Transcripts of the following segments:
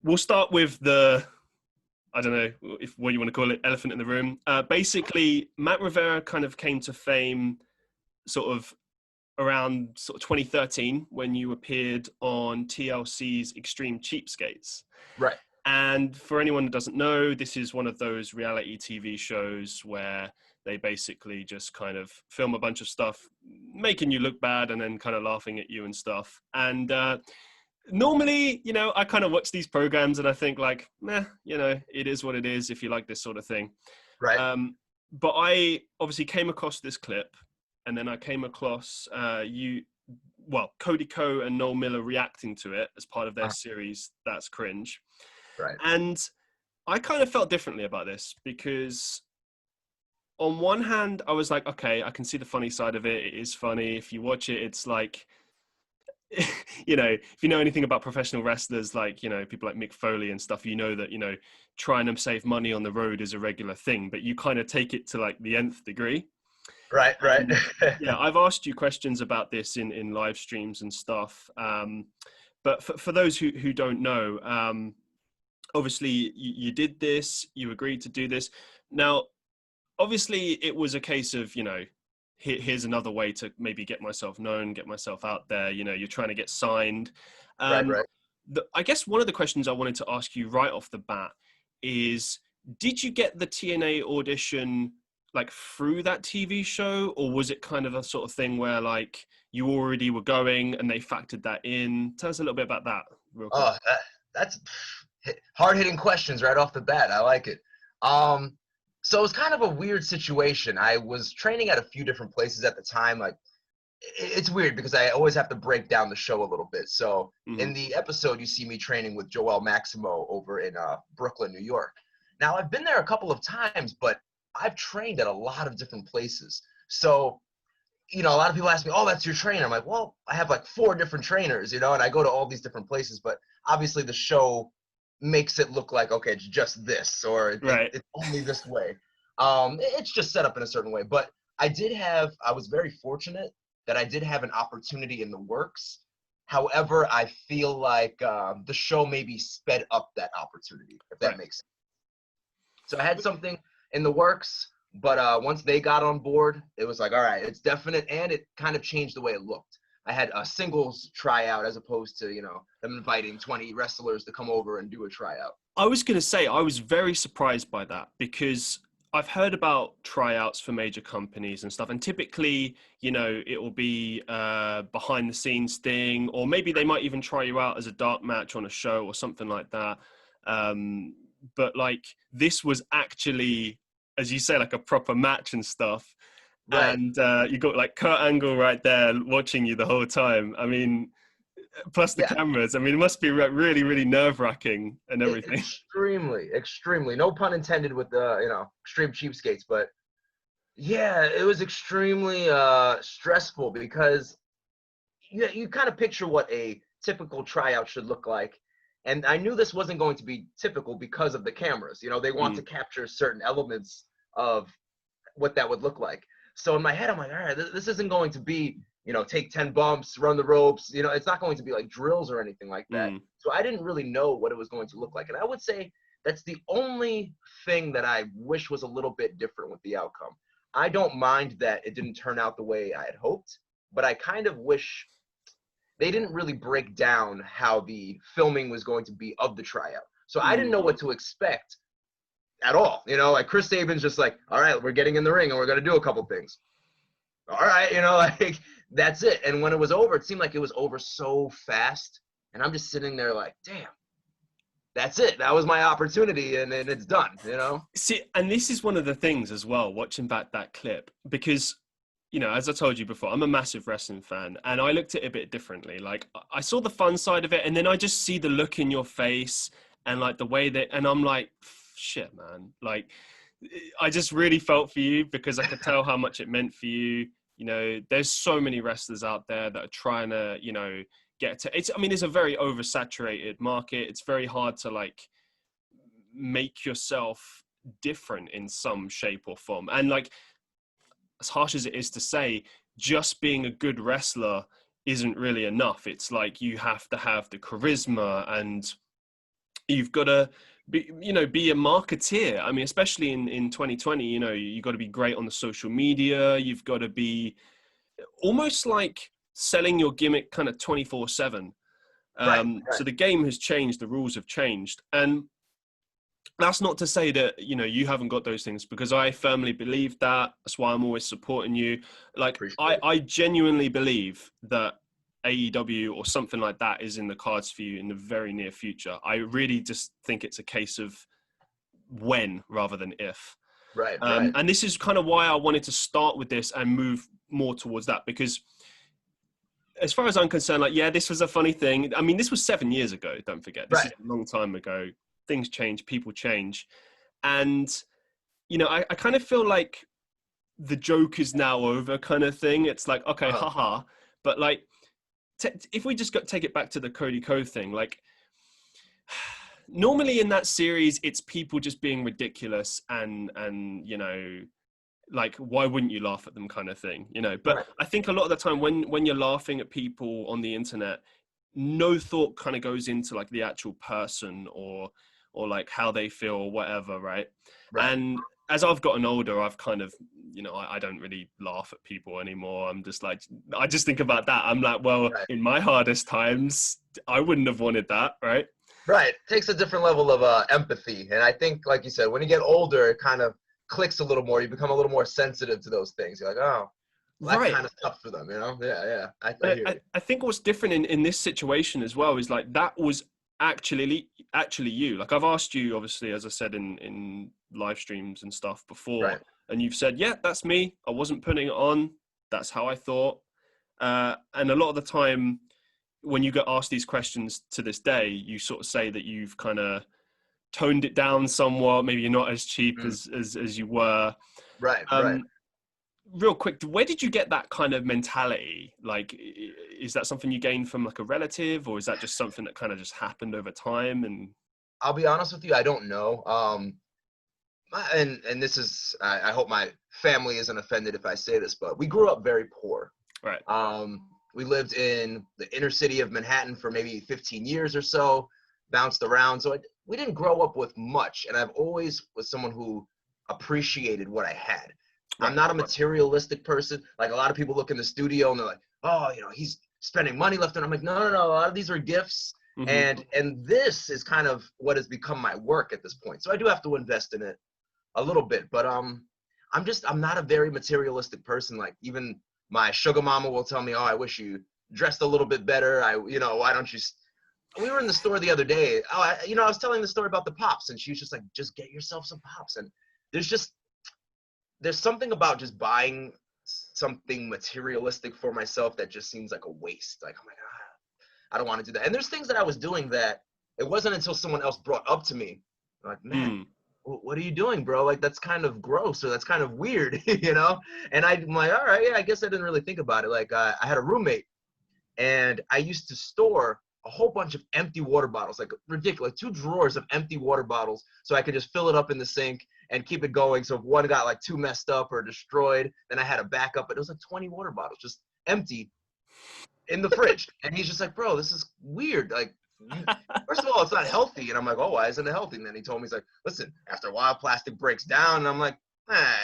we'll start with I don't know if what you want to call it, elephant in the room. Basically, Matt Rivera kind of came to fame sort of around sort of 2013 when you appeared on TLC's Extreme Cheapskates. Right. And for anyone that doesn't know, this is one of those reality TV shows where they basically just kind of film a bunch of stuff, making you look bad and then kind of laughing at you and stuff. And normally, I kind of watch these programs and I think like, it is what it is if you like this sort of thing. Right. But I obviously came across this clip, and then I came across Cody Co and Noel Miller reacting to it as part of their series, That's Cringe. Right. And I kind of felt differently about this because on one hand, I was like, okay, I can see the funny side of it. It is funny. If you watch it, it's like, if you know anything about professional wrestlers, like, people like Mick Foley and stuff, that, trying to save money on the road is a regular thing, but you kind of take it to like the nth degree. Right. Yeah, I've asked you questions about this in live streams and stuff. But for those who don't know, obviously you did this, you agreed to do this. Now, obviously it was a case of, here's another way to maybe get myself known, get myself out there. You're trying to get signed. Right. I guess one of the questions I wanted to ask you right off the bat is, did you get the TNA audition like through that TV show, or was it kind of a sort of thing where like you already were going and they factored that in? Tell us a little bit about that real quick. Oh, that's hard-hitting questions right off the bat. I like it. So it was kind of a weird situation. I was training at a few different places at the time. Like, it's weird because I always have to break down the show a little bit. So in the episode, you see me training with Joel Maximo over in Brooklyn, New York. Now, I've been there a couple of times, but I've trained at a lot of different places. So, a lot of people ask me, oh, that's your trainer. I'm like, well, I have like 4 different trainers, and I go to all these different places, but obviously the show makes it look like, okay, it's just this, or it's only this way. It's just set up in a certain way. But I was very fortunate that I did have an opportunity in the works. However, I feel like the show maybe sped up that opportunity, if that makes sense. So I had something in the works, but once they got on board, it was like, all right, it's definite, and it kind of changed the way it looked. I had a singles tryout as opposed to, them inviting 20 wrestlers to come over and do a tryout. I was going to say, I was very surprised by that because I've heard about tryouts for major companies and stuff, and typically, it will be behind the scenes thing, or maybe they might even try you out as a dark match on a show or something like that. But like, this was actually, as you say, like a proper match and stuff. Right. And you got like Kurt Angle right there watching you the whole time. I mean, plus the cameras. I mean, it must be really, really nerve-wracking and everything. Extremely. No pun intended with the, Extreme Cheapskates, but yeah, it was extremely stressful because you kind of picture what a typical tryout should look like. And I knew this wasn't going to be typical because of the cameras. They want to capture certain elements of what that would look like. So in my head, I'm like, all right, this isn't going to be, take 10 bumps, run the ropes. It's not going to be like drills or anything like that. So I didn't really know what it was going to look like. And I would say that's the only thing that I wish was a little bit different with the outcome. I don't mind that it didn't turn out the way I had hoped, but I kind of wish they didn't really break down how the filming was going to be of the tryout. So I didn't know what to expect at all. Like Chris Sabin's just like, all right, we're getting in the ring and we're going to do a couple things. All right, like that's it. And when it was over, it seemed like it was over so fast. And I'm just sitting there like, damn, that's it. That was my opportunity and it's done, See, and this is one of the things as well, watching back that clip, because as I told you before, I'm a massive wrestling fan, and I looked at it a bit differently. Like, I saw the fun side of it, and then I just see the look in your face and like the way that, and I'm like, shit, man. Like, I just really felt for you because I could tell how much it meant for you. There's so many wrestlers out there that are trying to, get to it's. I mean, it's a very oversaturated market. It's very hard to like make yourself different in some shape or form, and like, as harsh as it is to say, just being a good wrestler isn't really enough. It's like you have to have the charisma and, You've got to be a marketeer. I mean, especially in 2020, you got to be great on the social media. You've got to be almost like selling your gimmick kind of 24/7. Right, So right, the game has changed, the rules have changed. And that's not to say that, you haven't got those things, because I firmly believe that. That's why I'm always supporting you. Like, appreciate it. I genuinely believe that AEW or something like that is in the cards for you in the very near future. I really just think it's a case of when rather than if. Right, right, And this is kind of why I wanted to start with this and move more towards that, because as far as I'm concerned, like, yeah, this was a funny thing. I mean, this was 7 years ago. Don't forget, this is right. a long time ago. Things change, people change. And, I kind of feel like the joke is now over kind of thing. It's like, okay, Uh-huh. haha. But like, if we just take it back to the Cody Code thing, like, normally in that series, it's people just being ridiculous and like, why wouldn't you laugh at them kind of thing, but Right, I think a lot of the time when you're laughing at people on the internet, no thought kind of goes into like the actual person or like how they feel or whatever, right? right. And as I've gotten older, I've kind of, I don't really laugh at people anymore. I'm just like, I just think about that. I'm like, well, Right. in my hardest times, I wouldn't have wanted that, right? Right. Takes a different level of empathy. And I think, like you said, when you get older, it kind of clicks a little more. You become a little more sensitive to those things. You're like, oh, well, that Right. kind of stuff for them, you know? Yeah, yeah. I I, hear I you. I think what's different in this situation as well is like, that was actually you. Like, I've asked you, obviously, as I said in live streams and stuff before, Right. and you've said, yeah, that's me. I wasn't putting it on. That's how I thought. And a lot of the time, when you get asked these questions to this day, you sort of say that you've kind of toned it down somewhat. Maybe you're not as cheap Mm. as you were. Right, right. Um, Real quick, where did you get that kind of mentality? Like, is that something you gained from like a relative, or is that just something that kind of just happened over time? And I'll be honest with you, I don't know. And this is, I hope my family isn't offended if I say this, but we grew up very poor. right, We lived in the inner city of Manhattan for maybe 15 years or so, bounced around. So we didn't grow up with much. And I've always was someone who appreciated what I had. I'm right, not a materialistic person. Like a lot of people look in the studio and they're like, oh, he's spending money left and I'm like, no, no, no. A lot of these are gifts. hmm And this is kind of what has become my work at this point. So I do have to invest in it a little bit, but I'm not a very materialistic person. Like even my sugar mama will tell me, "Oh, I wish you dressed a little bit better. Why don't you?" We were in the store the other day. Oh, I was telling the story about the pops, and she was just like, "Just get yourself some pops." And there's just there's something about just buying something materialistic for myself that just seems like a waste. Like I'm like, I don't want to do that. And there's things that I was doing that it wasn't until someone else brought up to me, like, man, mm, what are you doing, bro? Like that's kind of gross or that's kind of weird, And I'm like, all right, yeah, I guess I didn't really think about it. Like I had a roommate and I used to store a whole bunch of empty water bottles, like ridiculous, 2 drawers of empty water bottles, so I could just fill it up in the sink and keep it going. So if one got like too messed up or destroyed, then I had a backup. But it was like 20 water bottles just empty in the fridge. And he's just like, bro, this is weird. Like, first of all, it's not healthy. And I'm like, oh, why isn't it healthy? And then he told me, he's like, listen, after a while, plastic breaks down. And I'm like,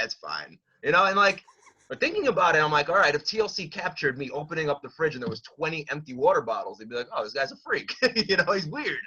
it's fine. And like, but thinking about it, I'm like, all right, if TLC captured me opening up the fridge and there was 20 empty water bottles, they'd be like, oh, this guy's a freak. He's weird.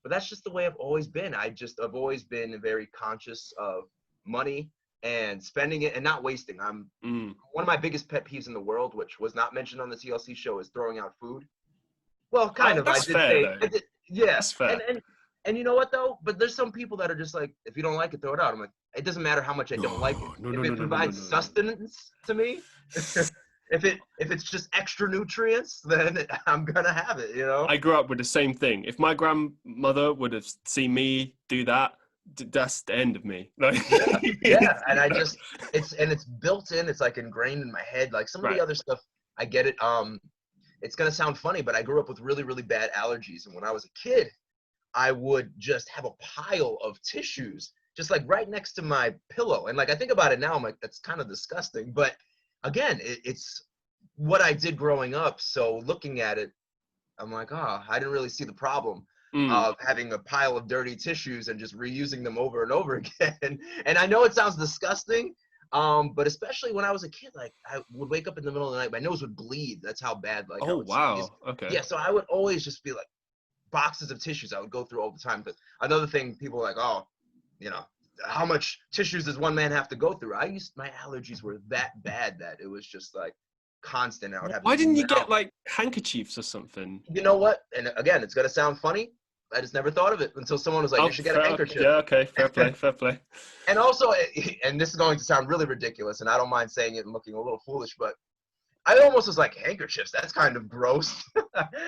But that's just the way I've always been. I've always been very conscious of money and spending it and not wasting. I'm mm. one of my biggest pet peeves in the world, which was not mentioned on the TLC show, is throwing out food. Well, kind of. I That's did fair say, though. yeah. That's And fair. and and you know what though? But there's some people that are just like, if you don't like it, throw it out. I'm like, it doesn't matter how much I don't like it. No, no, If no, it no, no, no, no, provides no, no. sustenance to me, if it's just extra nutrients, then I'm gonna have it. I grew up with the same thing. If my grandmother would have seen me do that, that's the end of me. Like, Yeah, yeah. And it's built in. It's like ingrained in my head. Like some of the right. other stuff, I get it. It's gonna sound funny, but I grew up with really, really bad allergies, and when I was a kid, I would just have a pile of tissues just like right next to my pillow. And like I think about it now, I'm like, that's kind of disgusting. But again, it's what I did growing up. So looking at it, I'm like, oh, I didn't really see the problem. Mm. having a pile of dirty tissues and just reusing them over and over again. And I know it sounds disgusting, but especially when I was a kid, like I would wake up in the middle of the night, my nose would bleed. That's how bad like I Oh would sneeze. wow. Okay. Yeah, so I would always just be like boxes of tissues I would go through all the time. But another thing, people are like, oh, you know, how much tissues does one man have to go through? My allergies were that bad that it was just like constant. I would have Why these didn't you get mouth. like handkerchiefs or something? You know what? And again, it's gonna sound funny. I just never thought of it until someone was like, Oh, "You should get a fair. handkerchief." Yeah. Okay. Fair play. Fair play. And also, and this is going to sound really ridiculous, and I don't mind saying it and looking a little foolish, but I almost was like, handkerchiefs, that's kind of gross.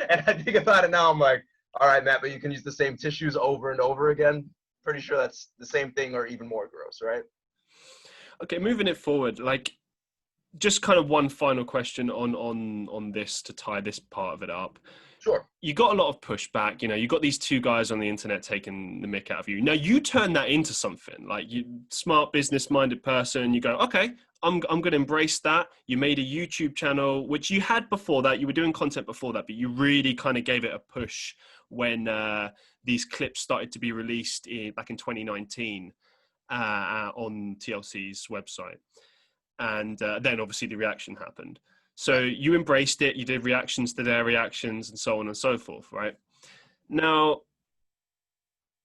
And I think about it now, I'm like, all right, Matt, but you can use the same tissues over and over again. Pretty sure that's the same thing or even more gross, right? Okay. Moving it forward, like just kind of one final question on this to tie this part of it up. Sure. You got a lot of pushback. You know, you got these two guys on the internet taking the mick out of you. Now you turn that into something like you smart business-minded person. You go, okay, I'm going to embrace that. You made a YouTube channel, which you had before that. You were doing content before that, but you really kind of gave it a push when these clips started to be released back in 2019 on TLC's website. And then obviously the reaction happened. So Right. you embraced it, you did reactions to their reactions and so on and so forth, right? Now,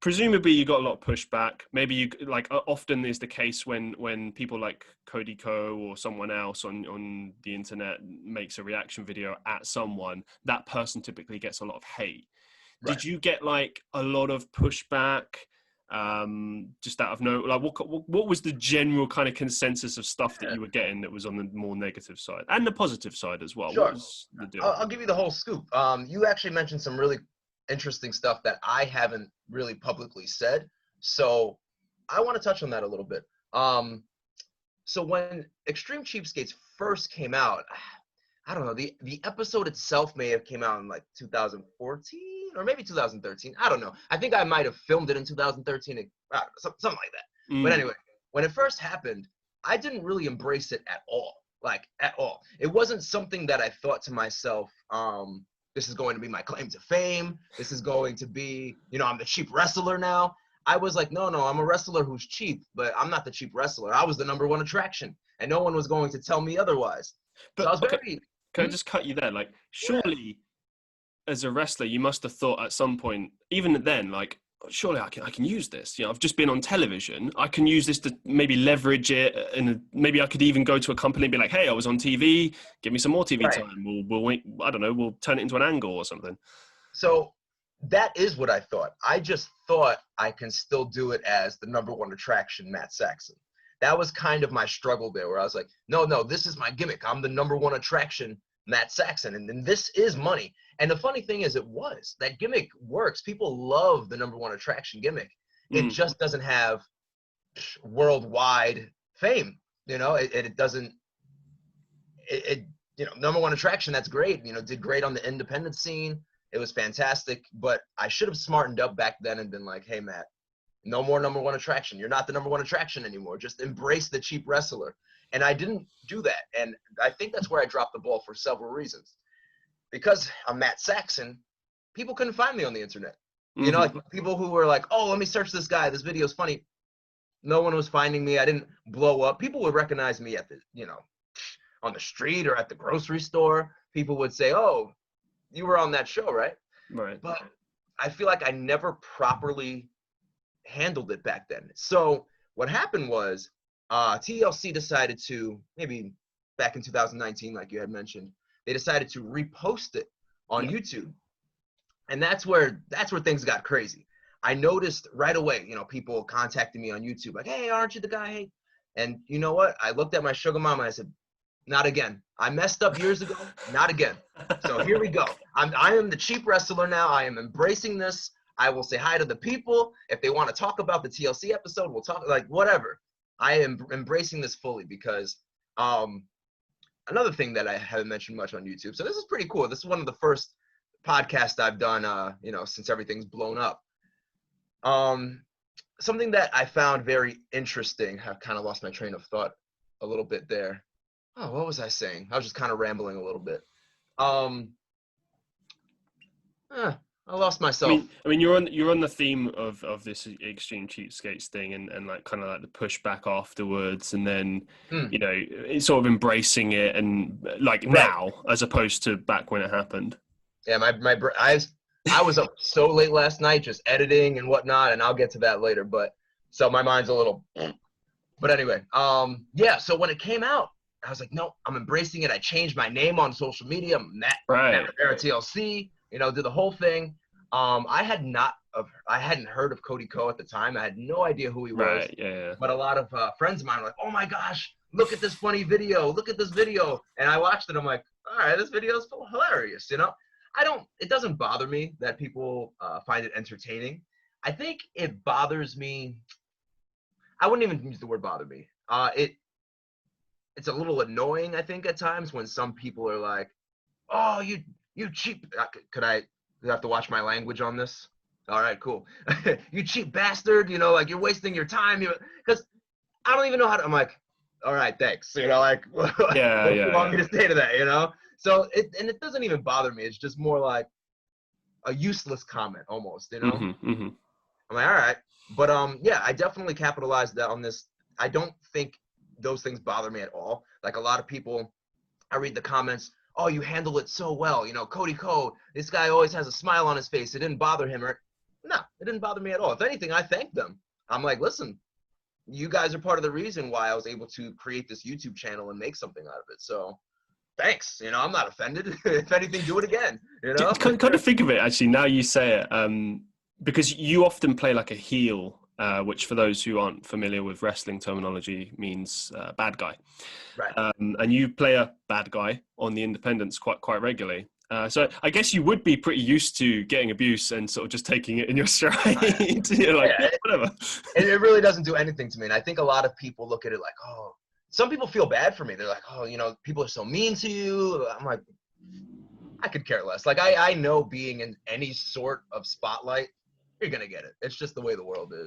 presumably you got a lot of pushback. Maybe you like often is the case when people like Cody or someone else on the internet makes a reaction video at someone, that person typically gets a lot of hate. Right. Did you get like a lot of pushback? Just out of no, like what was the general kind of consensus of stuff that you were getting that was on the more negative side and the positive side as well? What Sure. was the deal? I'll give you the whole scoop. You actually mentioned some really interesting stuff that I haven't really publicly said. So I want to touch on that a little bit. So when Extreme Cheapskates first came out, I don't know, the episode itself may have came out in like 2014 or maybe 2013. I don't know. I think I might have filmed it in 2013, something like that. But Mm, anyway, when it first happened, I didn't really embrace it at all. Like at all. It wasn't something that I thought to myself, this is going to be my claim to fame. This is going to be, I'm the cheap wrestler now. I was like, no, I'm a wrestler who's cheap, but I'm not the cheap wrestler. I was the number one attraction, and no one was going to tell me otherwise. So I but was okay, very, can I just cut you there? Like, yeah. surely as a wrestler, you must have thought at some point, even then, like, surely I can use this. You know, I've just been on television. I can use this to maybe leverage it, and maybe I could even go to a company and be like, "Hey, I was on TV. Give me some more TV Right. time. I don't know. We'll turn it into an angle or something." So that is what I thought. I just thought I can still do it as the number one attraction, Matt Saxon. That was kind of my struggle there, where I was like, no, this is my gimmick. I'm the number one attraction, Matt Saxon, and then this is money. And the funny thing is, that gimmick works. People love the number one attraction gimmick. It Mm, just doesn't have worldwide fame. It doesn't. Number one attraction. That's great. Did great on the independent scene. It was fantastic. But I should have smartened up back then and been like, hey, Matt, no more number one attraction. You're not the number one attraction anymore. Just embrace the cheap wrestler. And I didn't do that. And I think that's where I dropped the ball for several reasons. Because I'm Matt Saxon, people couldn't find me on the internet. mm-hmm. Like people who were like, oh, let me search this guy. This video's funny. No one was finding me. I didn't blow up. People would recognize me at on the street or at the grocery store. People would say, oh, you were on that show, right? Right. But I feel like I never properly handled it back then. So what happened was TLC decided to, maybe back in 2019, like you had mentioned, they decided to repost it on Yeah. YouTube. And that's where things got crazy. I noticed right away, people contacting me on YouTube like, hey, aren't you the guy? Hey. And you know what? I looked at my sugar mama and I said, not again. I messed up years ago. Not again. So here we go. I am the cheap wrestler now. I am embracing this. I will say hi to the people. If they want to talk about the TLC episode, we'll talk, like whatever. I am embracing this fully because another thing that I haven't mentioned much on YouTube. So this is pretty cool. This is one of the first podcasts I've done, since everything's blown up. Something that I found very interesting. I've kind of lost my train of thought a little bit there. Oh, what was I saying? I was just kind of rambling a little bit. Um, I lost I myself. mean, you're on the theme of this extreme cheapskates thing, and like kind of like the pushback afterwards, and then Hmm. it's sort of embracing it, and like Right. now as opposed to back when it happened. Yeah, I was up so late last night just editing and whatnot, and I'll get to that later. But so my mind's a little. But anyway, yeah. So when it came out, I was like, no, I'm embracing it. I changed my name on social media. Matt Right, Rivera TLC. Did the whole thing. I hadn't heard of Cody Ko at the time. I had no idea who he was. right, yeah, But a lot of friends of mine were like, oh my gosh, look at this funny video. Look at this video. And I watched it. I'm like, all right, this video is hilarious. It doesn't bother me that people find it entertaining. I think it bothers me. I wouldn't even use the word bother me. It's a little annoying, I think, at times when some people are like, oh, you cheap. Could I have to watch my language on this? All right, cool. You cheap bastard. Like you're wasting your time. Because I don't even know how to. I'm like, all right, thanks. Like, what yeah, do you yeah, want me to say to that? So it doesn't even bother me. It's just more like a useless comment almost. yeah. Hmm. I'm like, all right. But yeah, I definitely capitalized that on this. I don't think those things bother me at all. Like a lot of people, I read the comments, oh, you handle it so well. Cody Ko, this guy always has a smile on his face. It didn't bother him. No, it didn't bother me at all. If anything, I thanked them. I'm like, listen, you guys are part of the reason why I was able to create this YouTube channel and make something out of it. So thanks. I'm not offended. If anything, do it again. Kind of think of it actually. Now you say it, because you often play like a heel, which for those who aren't familiar with wrestling terminology means bad guy. Right. And you play a bad guy on the independents quite regularly. So I guess you would be pretty used to getting abuse and sort of just taking it in your stride. You're like, Yeah, yeah, whatever. it really doesn't do anything to me. And I think a lot of people look at it like, oh, some people feel bad for me. They're like, oh, people are so mean to you. I'm like, I could care less. Like I know being in any sort of spotlight, you're gonna get it. It's just the way the world is.